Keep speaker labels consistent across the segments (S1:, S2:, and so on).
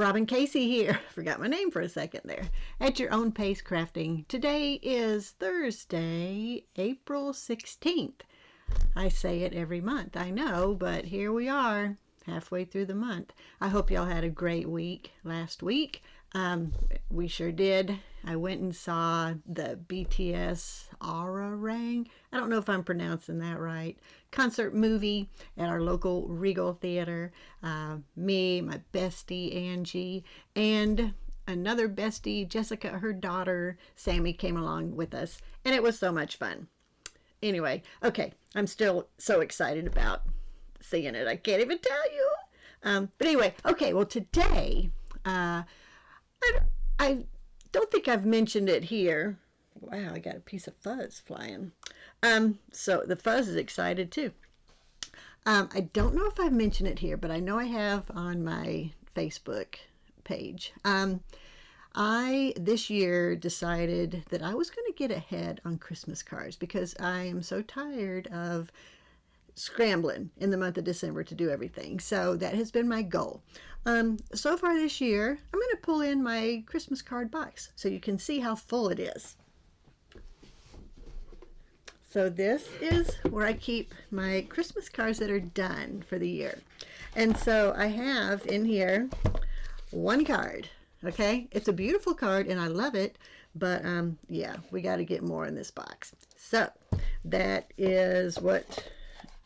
S1: Robin Casey here. Forgot my name for a second there. At Your Own Pace Crafting. Today is Thursday, April 16th. I say it every month, I know, but here we are, halfway through the month. I hope y'all had a great week last week. We sure did. I went and saw the BTS Adhering. I don't know if I'm pronouncing that right. Concert movie at our local Regal Theater. Me, my bestie Angie, and another bestie, Jessica, her daughter Sammy, came along with us, and it was so much fun. Anyway, okay, I'm still so excited about seeing it. I can't even tell you. But anyway, okay, well today, I don't think I've mentioned it here. Wow, I got a piece of fuzz flying. So the fuzz is excited too. I don't know if I've mentioned it here, but I know I have on my Facebook page. I this year decided that I was going to get ahead on Christmas cards because I am so tired of scrambling in the month of December to do everything. So that has been my goal. So far this year, I'm going to pull in my Christmas card box so you can see how full it is. So this is where I keep my Christmas cards that are done for the year. And so I have in here one card. Okay, it's a beautiful card and I love it, but yeah, we got to get more in this box. So that is what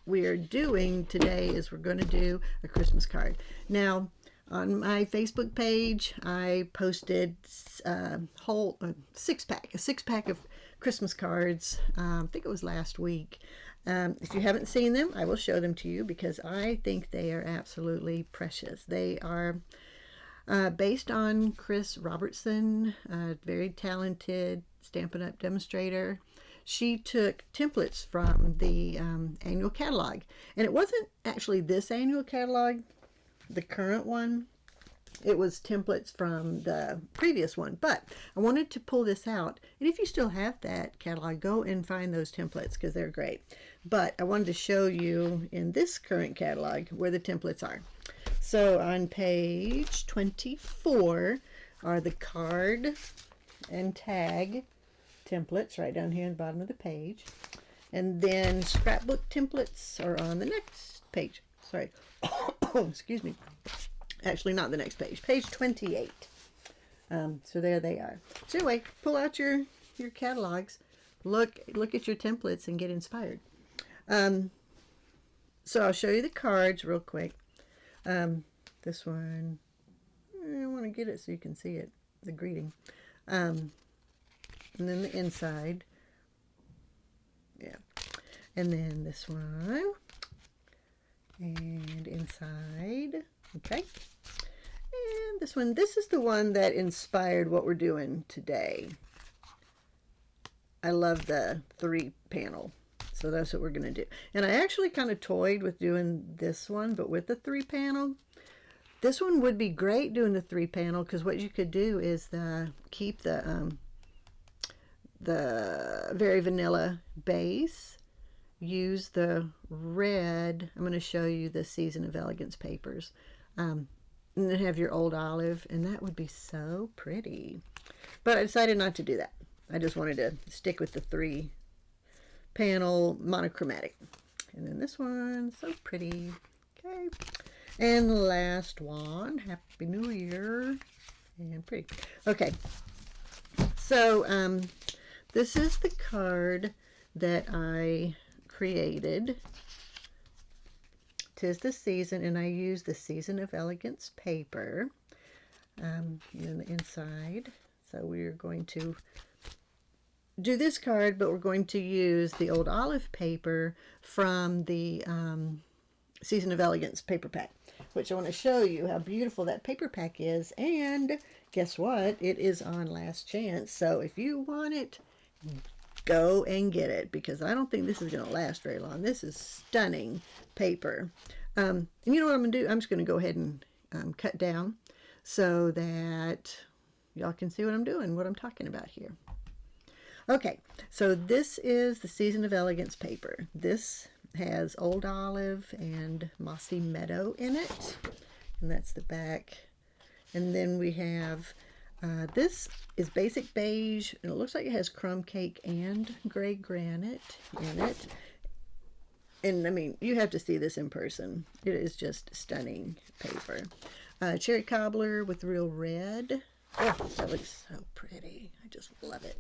S1: we are doing today. Is we're going to do a Christmas card. Now on my Facebook page I posted a six pack of Christmas cards. I think it was last week. If you haven't seen them, I will show them to you because I think they are absolutely precious. They are based on Chris Robertson, a very talented Stampin' Up! Demonstrator. She took templates from the annual catalog. And it wasn't actually this annual catalog, the current one. It was templates from the previous one. But I wanted to pull this out. And if you still have that catalog, go and find those templates because they're great. But I wanted to show you in this current catalog where the templates are. So on page 24 are the card and tag templates right down here at the bottom of the page. And then scrapbook templates are on the next page. Sorry. Excuse me. Actually, not the next page. Page 28. So there they are. So anyway, pull out your catalogs. Look at your templates and get inspired. So I'll show you the cards real quick. This one, I want to get it so you can see it, the greeting. And then the inside. Yeah. And then this one. And inside. Okay. And this one, this is the one that inspired what we're doing today. I love the 3-panel. So that's what we're going to do. And I actually kind of toyed with doing this one, but with the 3-panel. This one would be great doing the 3-panel because what you could do is keep the very vanilla base. Use the red. I'm going to show you the Season of Elegance papers. And then have your old olive, and that would be so pretty. But I decided not to do that. I just wanted to stick with the 3-panel monochromatic. And then this one, so pretty. Okay. And the last one, Happy New Year. And pretty. Okay. So this is the card that I created. 'Tis the season, and I use the Season of Elegance paper in the inside. So we're going to do this card, but we're going to use the old olive paper from the Season of Elegance paper pack, which I want to show you how beautiful that paper pack is. And guess what? It is on last chance. So if you want it, go and get it because I don't think this is going to last very long. This is stunning paper. And you know what I'm going to do? I'm just going to go ahead and cut down so that y'all can see what I'm doing, what I'm talking about here. Okay, so this is the Season of Elegance paper. This has Old Olive and Mossy Meadow in it. And that's the back. And then we have, this is basic beige, and it looks like it has crumb cake and gray granite in it. And I mean, you have to see this in person. It is just stunning paper. Cherry cobbler with real red. Oh, that looks so pretty. I just love it.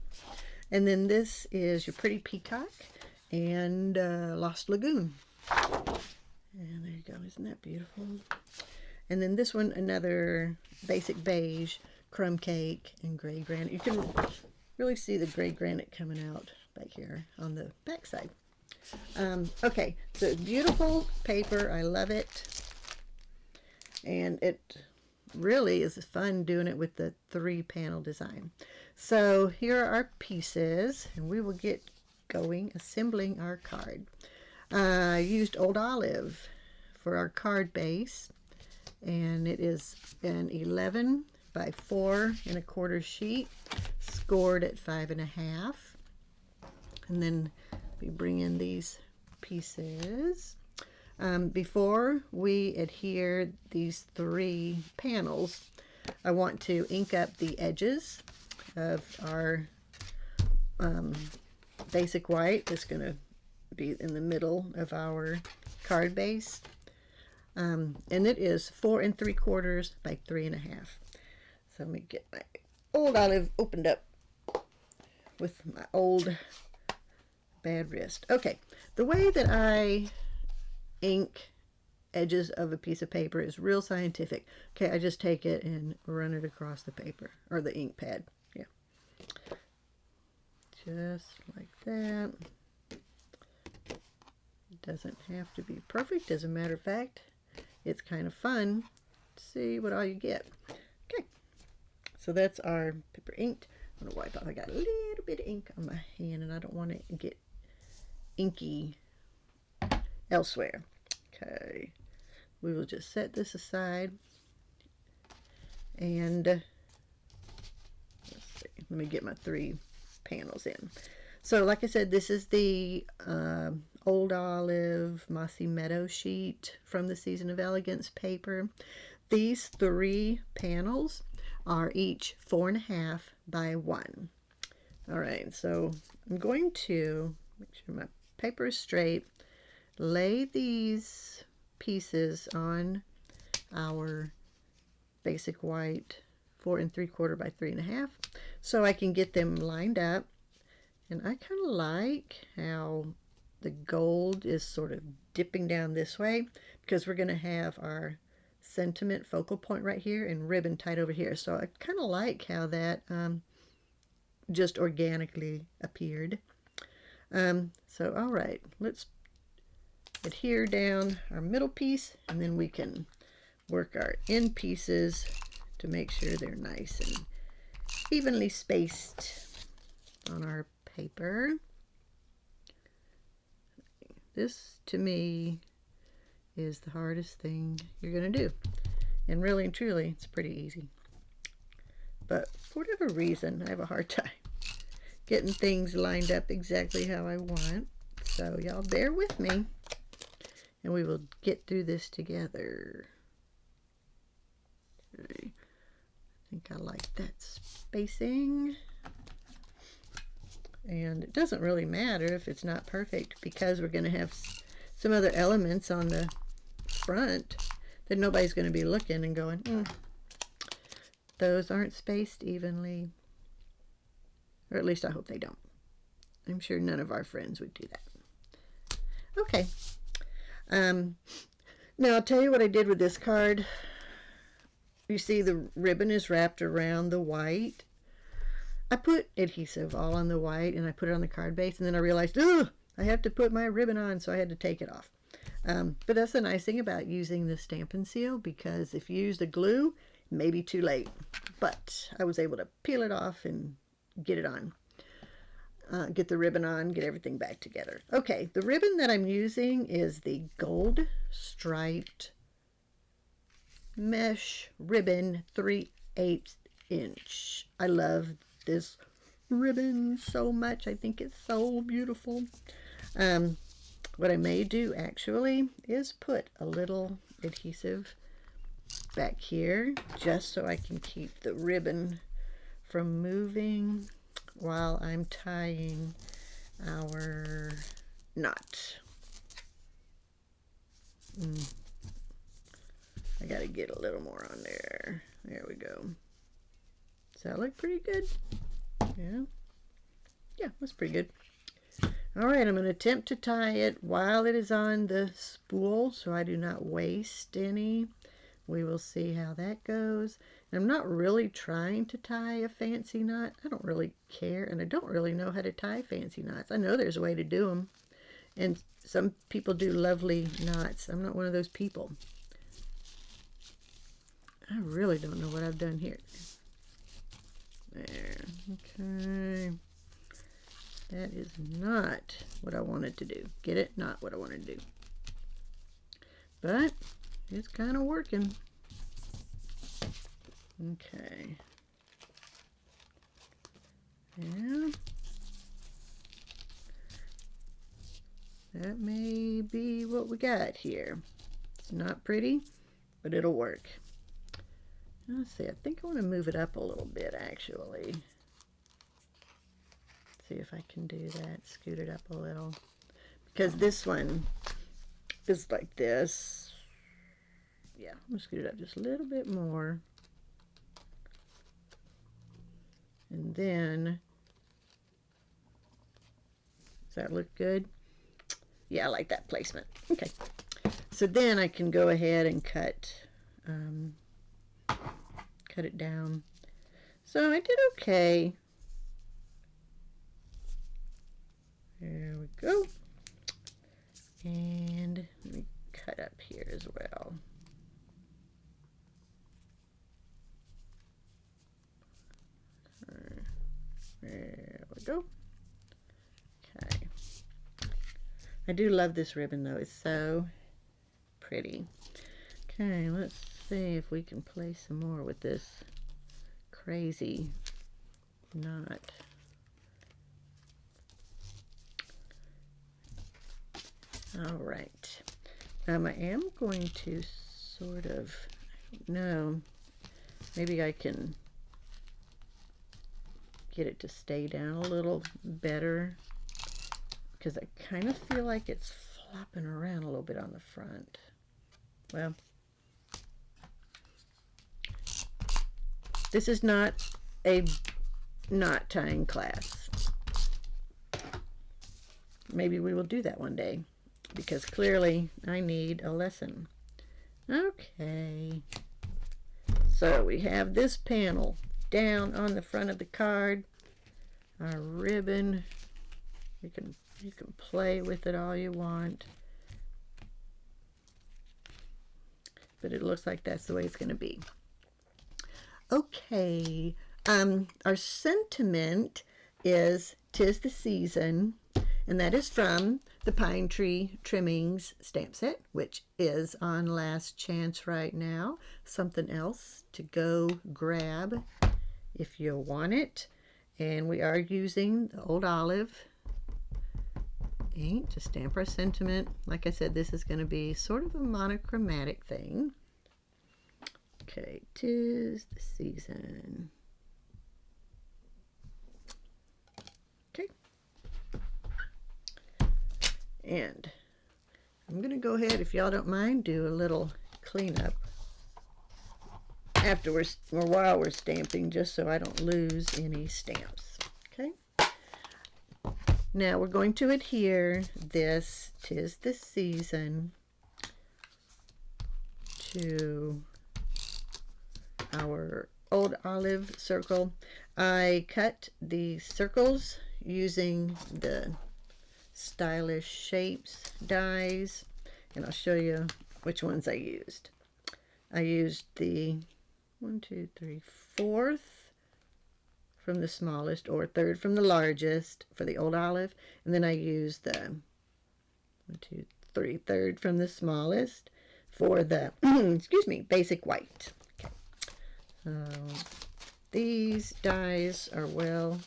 S1: And then this is your pretty peacock and Lost Lagoon. And there you go. Isn't that beautiful? And then this one, another basic beige, crumb cake, and gray granite. You can really see the gray granite coming out back here on the back side. Okay, so beautiful paper. I love it. And it really is fun doing it with the 3-panel design. So here are our pieces, and we will get going assembling our card. I used Old Olive for our card base, and it is an 11 by 4 1/4 sheet, scored at 5.5. And then we bring in these pieces. Before we adhere these 3 panels, I want to ink up the edges of our basic white. It's going to be in the middle of our card base. And it is 4 3/4 by 3.5. So let me get my Old Olive opened up with my old bad wrist. Okay, the way that I ink edges of a piece of paper is real scientific. Okay, I just take it and run it across the paper, or the ink pad. Yeah, just like that. It doesn't have to be perfect. As a matter of fact, it's kind of fun to see what all you get. Okay, so that's our paper inked. I'm gonna wipe off. I got a little bit of ink on my hand, and I don't want it to get inky elsewhere. Okay, we will just set this aside, and let's see, let me get my 3 panels in. So like I said, this is the Old Olive Mossy Meadow sheet from the Season of Elegance paper. These 3 panels are each 4.5 by 1. All right, so I'm going to make sure my paper is straight, lay these pieces on our basic white 4 3/4 by 3.5 so I can get them lined up. And I kind of like how the gold is sort of dipping down this way, because we're going to have our sentiment focal point right here and ribbon tied over here. So I kind of like how that just organically appeared. So all right, let's adhere down our middle piece, and then we can work our end pieces to make sure they're nice and evenly spaced on our paper. This to me is the hardest thing you're going to do, and really and truly it's pretty easy, but for whatever reason I have a hard time getting things lined up exactly how I want. So y'all bear with me, and we will get through this together. Okay. I think I like that spacing. And it doesn't really matter if it's not perfect, because we're going to have some other elements on the front that nobody's going to be looking and going, those aren't spaced evenly. Or at least I hope they don't. I'm sure none of our friends would do that. Okay. Now I'll tell you what I did with this card. You see the ribbon is wrapped around the white. I put adhesive all on the white, and I put it on the card base, and then I realized, I have to put my ribbon on, so I had to take it off. But that's the nice thing about using the Stampin' Seal, because if you use the glue, it may be too late. But I was able to peel it off and get it on. Get the ribbon on, get everything back together. Okay, the ribbon that I'm using is the gold striped mesh ribbon 3/8 inch. I love this ribbon so much. I think it's so beautiful. What I may do actually is put a little adhesive back here just so I can keep the ribbon from moving while I'm tying our knot. I gotta get a little more on there. There we go. Does that look pretty good? Yeah. Yeah, that's pretty good. All right, I'm going to attempt to tie it while it is on the spool so I do not waste any. We will see how that goes. And I'm not really trying to tie a fancy knot. I don't really care, and I don't really know how to tie fancy knots. I know there's a way to do them, and some people do lovely knots. I'm not one of those people. I really don't know what I've done here. There, okay. That is not what I wanted to do. Get it? Not what I wanted to do. But it's kind of working. Okay. Yeah. That may be what we got here. It's not pretty, but it'll work. Let's see, I think I want to move it up a little bit, actually. See if I can do that. Scoot it up a little. Because this one is like this. Yeah, I'm going to scoot it up just a little bit more. And then, does that look good? Yeah, I like that placement. Okay. So then I can go ahead and cut it down. So I did okay. There we go. And let me cut up here as well. There we go. Okay. I do love this ribbon though. It's so pretty. Okay, let's see if we can play some more with this crazy knot. All right. I am going to sort of, I don't know, maybe I can get it to stay down a little better because I kind of feel like it's flopping around a little bit on the front. Well, this is not a knot tying class. Maybe we will do that one day because clearly I need a lesson. Okay, so we have this panel down on the front of the card. Our ribbon, you can play with it all you want, but it looks like that's the way it's going to be. Okay, our sentiment is "'Tis the Season," and that is from the Pine Tree Trimmings stamp set, which is on last chance right now. Something else to go grab if you want it. And we are using the Old Olive ink to stamp our sentiment. Like I said, this is going to be sort of a monochromatic thing. Okay, 'tis the season. Okay. And I'm going to go ahead, if y'all don't mind, do a little cleanup afterwards or while we're stamping, just so I don't lose any stamps. Okay. Now we're going to adhere this "'Tis the Season" to our Old Olive circle. I cut the circles using the Stylish Shapes dies, and I'll show you which ones I used. I used the 1, 2, 3, 4th from the smallest, or 3rd from the largest for the Old Olive, and then I used the 1, 2, 3, 3rd from the smallest for the excuse me, basic white. Okay. So these dies are well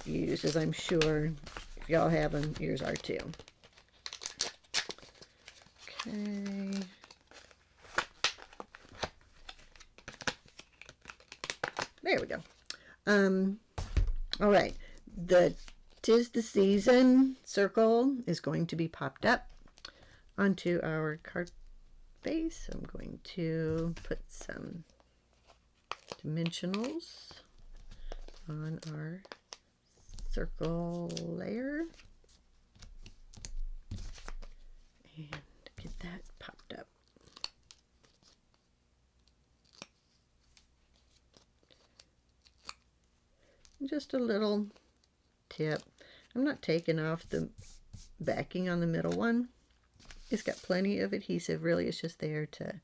S1: used, as I'm sure if y'all have them, yours are too. Okay. There we go. All right. The "'Tis the Season" circle is going to be popped up onto our card base. I'm going to put some dimensionals on our circle layer and get that popped up. Just a little tip. I'm not taking off the backing on the middle one. It's got plenty of adhesive. Really, it's just there to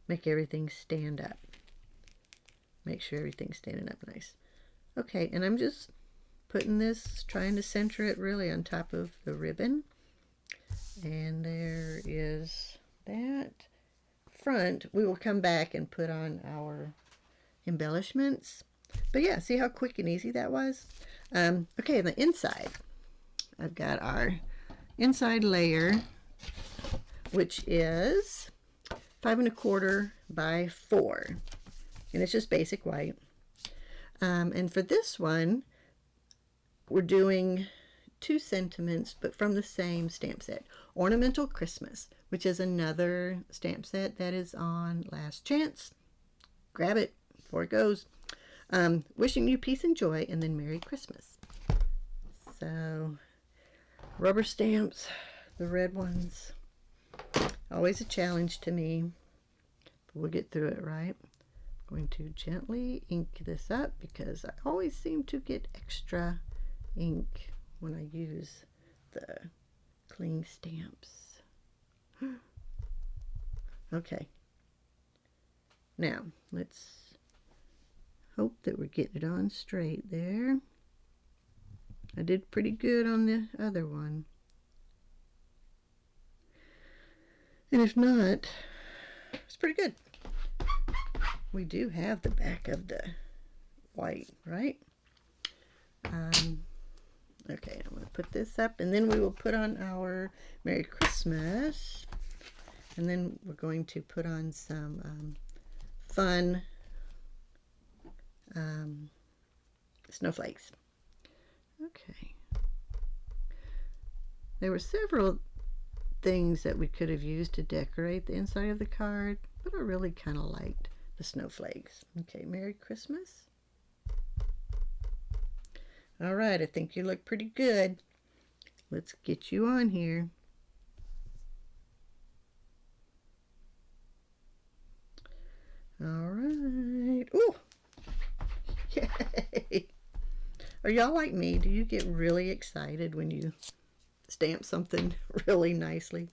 S1: make everything stand up. Make sure everything's standing up nice. Okay, and I'm just putting this, trying to center it really on top of the ribbon. And there is that. Front, we will come back and put on our embellishments. But yeah, see how quick and easy that was? Okay, on the inside, I've got our inside layer, which is 5 1/4 by 4. And it's just basic white. And for this one, we're doing 2 sentiments, but from the same stamp set. Ornamental Christmas, which is another stamp set that is on Last Chance. Grab it before it goes. Wishing you peace and joy, and then Merry Christmas. So, rubber stamps, the red ones, always a challenge to me, but we'll get through it, right? I'm going to gently ink this up because I always seem to get extra ink when I use the cling stamps. Okay, now let's hope that we're getting it on straight there. I did pretty good on the other one. And if not, it's pretty good. We do have the back of the white, right? Okay, I'm going to put this up, and then we will put on our Merry Christmas. And then we're going to put on some fun snowflakes. Okay. There were several things that we could have used to decorate the inside of the card, but I really kind of liked the snowflakes. Okay, Merry Christmas. All right, I think you look pretty good. Let's get you on here. All right. Ooh! Yay! Are y'all like me? Do you get really excited when you stamp something really nicely?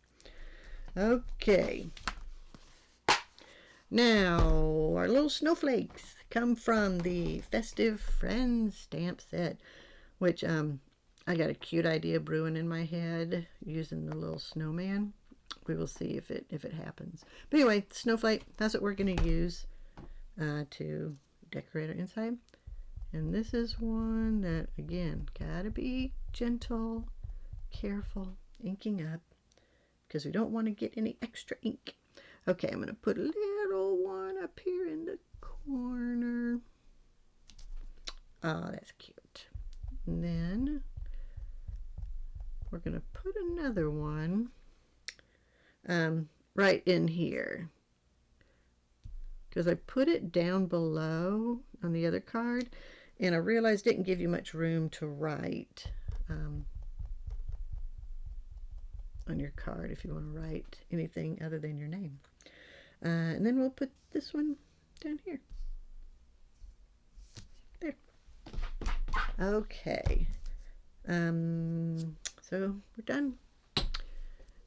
S1: Okay. Now, our little snowflakes come from the Festive Friends stamp set, which I got a cute idea brewing in my head using the little snowman. We will see if it happens. But anyway, snowflake, that's what we're going to use to decorate our inside. And this is one that, again, gotta be gentle, careful, inking up, because we don't want to get any extra ink. Okay, I'm going to put a little one up here in the corner. Oh, that's cute. And then we're going to put another one right in here, because I put it down below on the other card, and I realized it didn't give you much room to write on your card if you want to write anything other than your name. And then we'll put this one down here. There. Okay. So we're done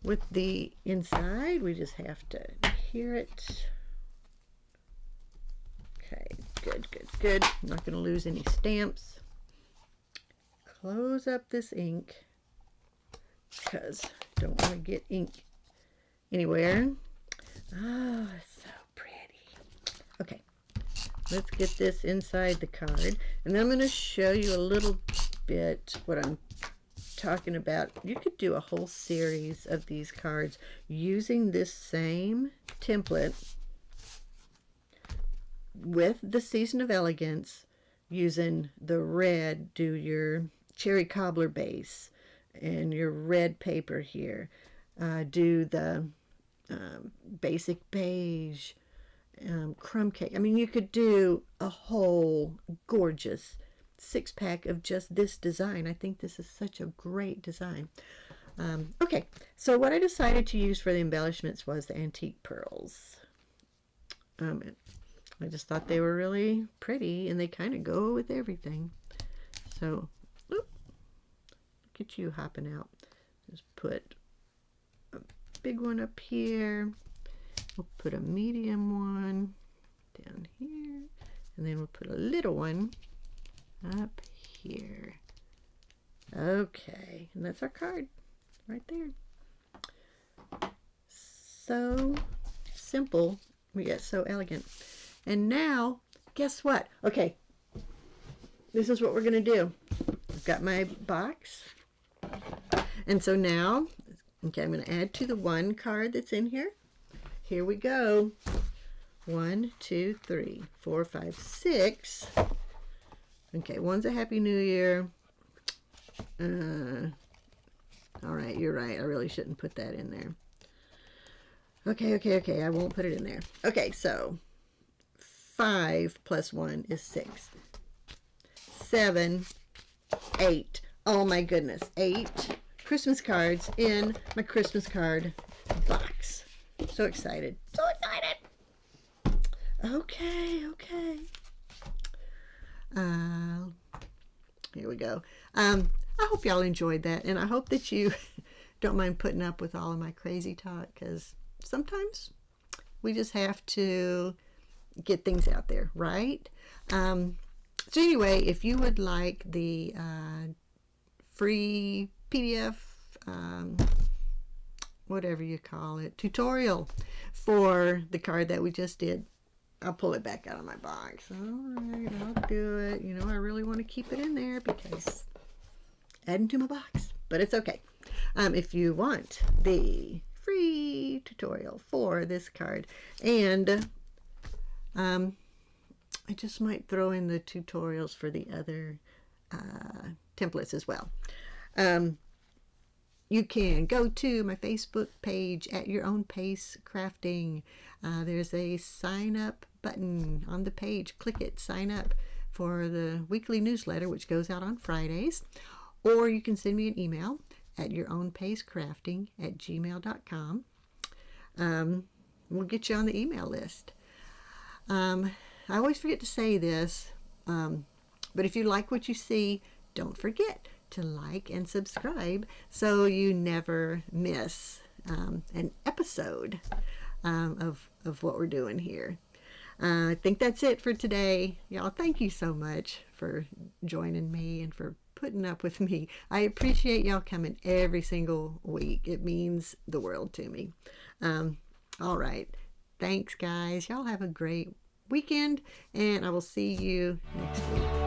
S1: with the inside. We just have to adhere it. Okay, good, good, good. I'm not going to lose any stamps. Close up this ink because I don't want to get ink anywhere. Oh, it's so pretty. Okay, let's get this inside the card. And then I'm going to show you a little bit what I'm talking about. You could do a whole series of these cards using this same template with the Season of Elegance using the red, do your cherry cobbler base and your red paper here. Do the basic beige crumb cake. I mean, you could do a whole gorgeous 6-pack of just this design. I think this is such a great design. Okay, so what I decided to use for the embellishments was the antique pearls. I just thought they were really pretty, and they kind of go with everything. So, look at you hopping out. Just put a big one up here. We'll put a medium one down here, and then we'll put a little one up here. Okay, and that's our card right there. So simple, yet so elegant. And now, guess what? Okay, this is what we're going to do. I've got my box. And so now, okay, I'm going to add to the one card that's in here. Here we go. 1, 2, 3, 4, 5, 6. Okay, one's a Happy New Year. All right, you're right. I really shouldn't put that in there. Okay. I won't put it in there. Okay, so 5 plus 1 is 6. 7, 8. Oh my goodness, 8 Christmas cards in my Christmas card box. So excited. So excited. Okay. Here we go. I hope y'all enjoyed that, and I hope that you don't mind putting up with all of my crazy talk, because sometimes we just have to get things out there, right? So anyway, if you would like the free PDF, whatever you call it, tutorial for the card that we just did, I'll pull it back out of my box. All right, I'll do it. You know, I really want to keep it in there because adding to my box, but it's okay. If you want the free tutorial for this card, and I just might throw in the tutorials for the other templates as well. You can go to my Facebook page at Your Own Pace Crafting. There's a sign up button on the page. Click it, sign up for the weekly newsletter, which goes out on Fridays. Or you can send me an email at yourownpacecrafting@gmail.com. We'll get you on the email list. I always forget to say this, but if you like what you see, don't forget to like and subscribe so you never miss an episode of what we're doing here. I think that's it for today. Y'all, thank you so much for joining me and for putting up with me. I appreciate y'all coming every single week. It means the world to me. All right. Thanks, guys. Y'all have a great weekend, and I will see you next week.